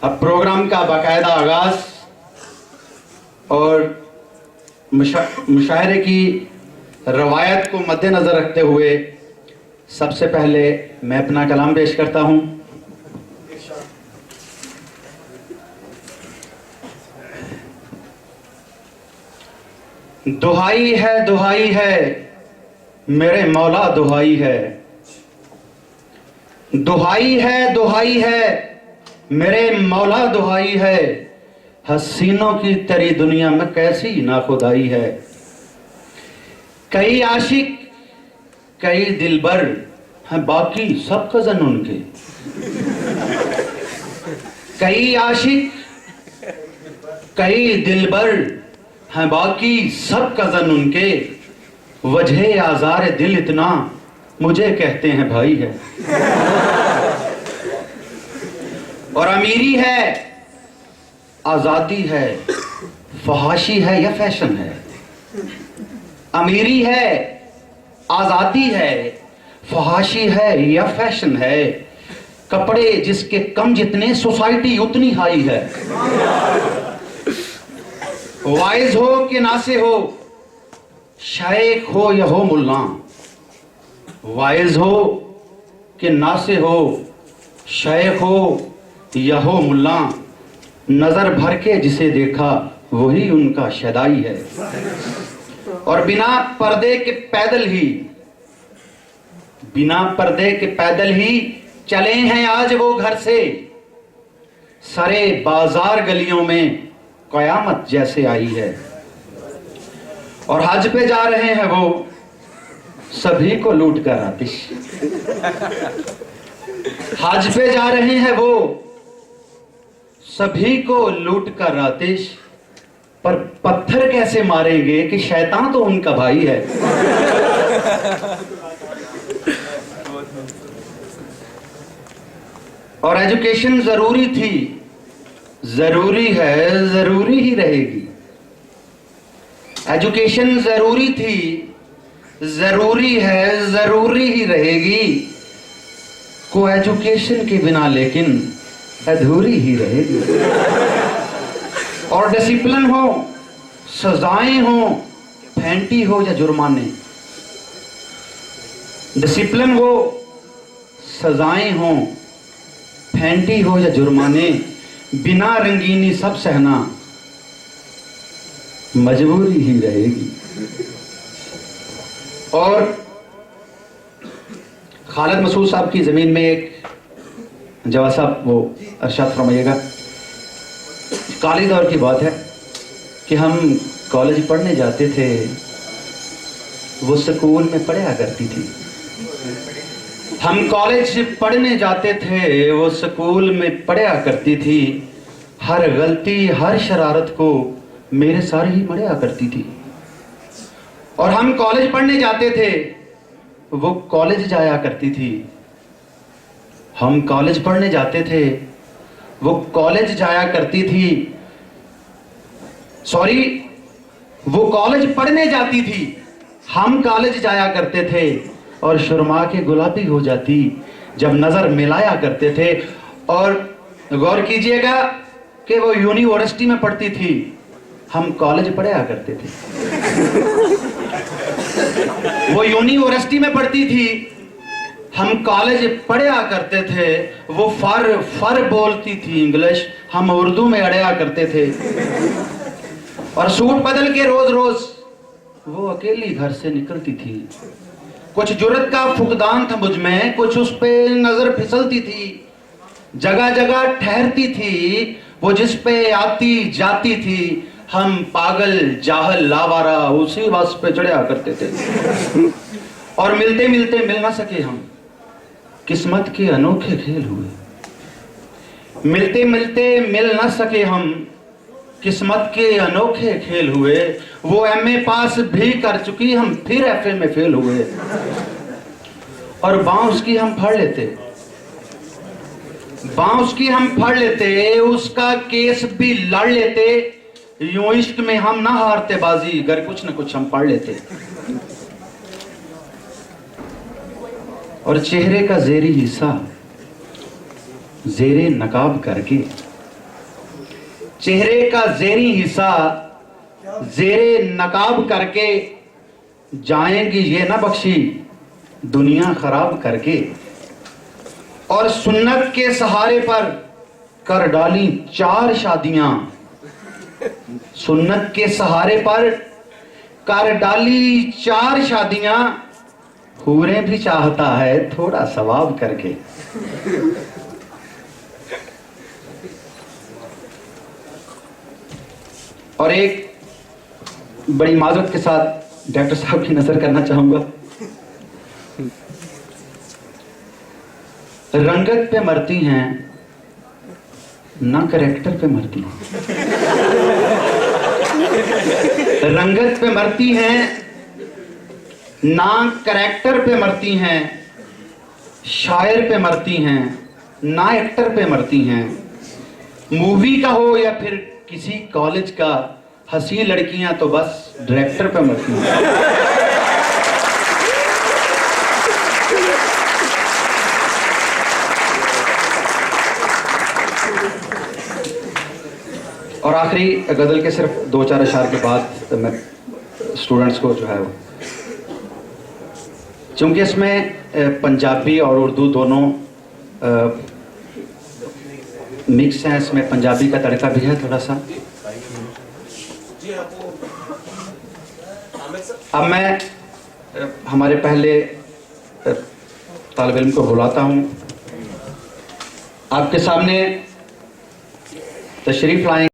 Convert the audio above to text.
अब प्रोग्राम का बाकायदा आगाज और मुशायरे की रवायत को मद्देनजर रखते हुए सबसे पहले मैं अपना कलाम पेश करता हूं। दुहाई है मेरे मौला, दुहाई है, दुहाई है मेरे मौला, दुहाई है। हसीनों की तेरी दुनिया में कैसी नाखुदाई है। कई आशिक कई दिलबर हैं, बाकी सब कजन उनके। कई आशिक कई दिलबर हैं, बाकी सब कजन उनके। वजह आज़ार दिल इतना मुझे कहते हैं भाई है। और अमीरी है, आजादी है, फहाशी है या फैशन है। अमीरी है, आजादी है, फहाशी है या फैशन है। कपड़े जिसके कम जितने, सोसाइटी उतनी हाई है। वाइज हो कि नासे हो, शेख हो या हो मुल्ला, वाइज हो कि नासे हो, शेख हो या हो मुल्ला, नजर भर के जिसे देखा वही उनका शदाई है। और बिना पर्दे के पैदल ही चले हैं आज वो घर से। सारे बाजार गलियों में कयामत जैसे आई है। और हज पे जा रहे हैं वो सभी को लूट कर आतिश। हज पे जा रहे हैं वो सभी को लूट कर आतिश। पर पत्थर कैसे मारेंगे कि शैतान तो उनका भाई है। और एजुकेशन जरूरी थी, जरूरी है, जरूरी ही रहेगी। एजुकेशन जरूरी थी, जरूरी है, जरूरी ही रहेगी। को एजुकेशन के बिना लेकिन अधूरी ही रहेगी। और डिसिप्लिन हो, सजाएं हो, फेंटी हो या जुर्माने। डिसिप्लिन हो, सजाएं हो, फेंटी हो या जुर्माने। बिना रंगीनी सब सहना मजबूरी ही रहेगी। और खालिद मसूद साहब की जमीन में एक जवाब साहब वो अरशाद फरमाइएगा। काली दौर की बात है कि हम कॉलेज पढ़ने जाते थे, वो स्कूल में पढ़ा करती थी। हम कॉलेज पढ़ने जाते थे, वो स्कूल में पढ़ा करती थी। हर गलती हर शरारत को मेरे सारे ही पढ़ा करती थी। और हम कॉलेज पढ़ने जाते थे, वो कॉलेज जाया करती थी। हम कॉलेज पढ़ने जाते थे, वो कॉलेज जाया करती थी। सॉरी, वो कॉलेज पढ़ने जाती थी, हम कॉलेज जाया करते थे। और शर्मा के गुलाबी हो जाती जब नजर मिलाया करते थे। और गौर कीजिएगा कि वो यूनिवर्सिटी में पढ़ती थी, हम कॉलेज पढ़ाया करते थे। वो यूनिवर्सिटी में पढ़ती थी, हम कॉलेज पढ़ा करते थे। वो फर बोलती थी इंग्लिश, हम उर्दू में अड़या करते थे। और सूट बदल के रोज रोज वो अकेली घर से निकलती थी। कुछ जुर्रत का फुकदान था मुझ में, कुछ उस पे नजर फिसलती थी। जगह जगह ठहरती थी, वो जिस पे आती जाती थी। हम पागल जाहल लावारा उसी बस पे चढ़ा करते थे। और मिलते मिलते मिल ना सके हम, किस्मत के अनोखे खेल हुए। मिलते मिलते मिल ना सके हम, किस्मत के अनोखे खेल हुए। वो एमए पास भी कर चुकी, हम फिर एफए में फेल हुए। और बांस की हम फाड़ लेते, बांस की हम फाड़ लेते, उसका केस भी लड़ लेते। यूं इश्क में हम ना हारते बाजी, अगर कुछ न कुछ हम पढ़ लेते। और चेहरे का जेरी हिस्सा जेरे नकाब करके चेहरे का जेरी हिस्सा जेरे नकाब करके जाएंगी ये ना बख्शी दुनिया खराब करके। और सुन्नत के सहारे पर कर डाली 4 शादियां, सुन्नत के सहारे पर कर डाली 4 शादियां, हूरें भी चाहता है थोड़ा सवाब करके। और एक बड़ी माजरत के साथ डॉक्टर साहब की नजर करना चाहूंगा। रंगत पे मरती हैं ना कैरेक्टर पे मरती हैं। रंगत पे मरती हैं ना कैरेक्टर पे मरती हैं, शायर पे मरती हैं ना एक्टर पे मरती हैं। मूवी का हो या फिर किसी कॉलेज का, हंसी लड़कियां तो बस डायरेक्टर पे मरती हैं। और आखिरी गजल के सिर्फ 2-4 अशार के बाद मैं स्टूडेंट्स को जो है, चूंकि इसमें पंजाबी और उर्दू दोनों मिक्स हैं, इसमें पंजाबी का तड़का भी है थोड़ा सा। अब मैं हमारे पहले तालिब इल्म को बुलाता हूं, आपके सामने तशरीफ लाएंगे।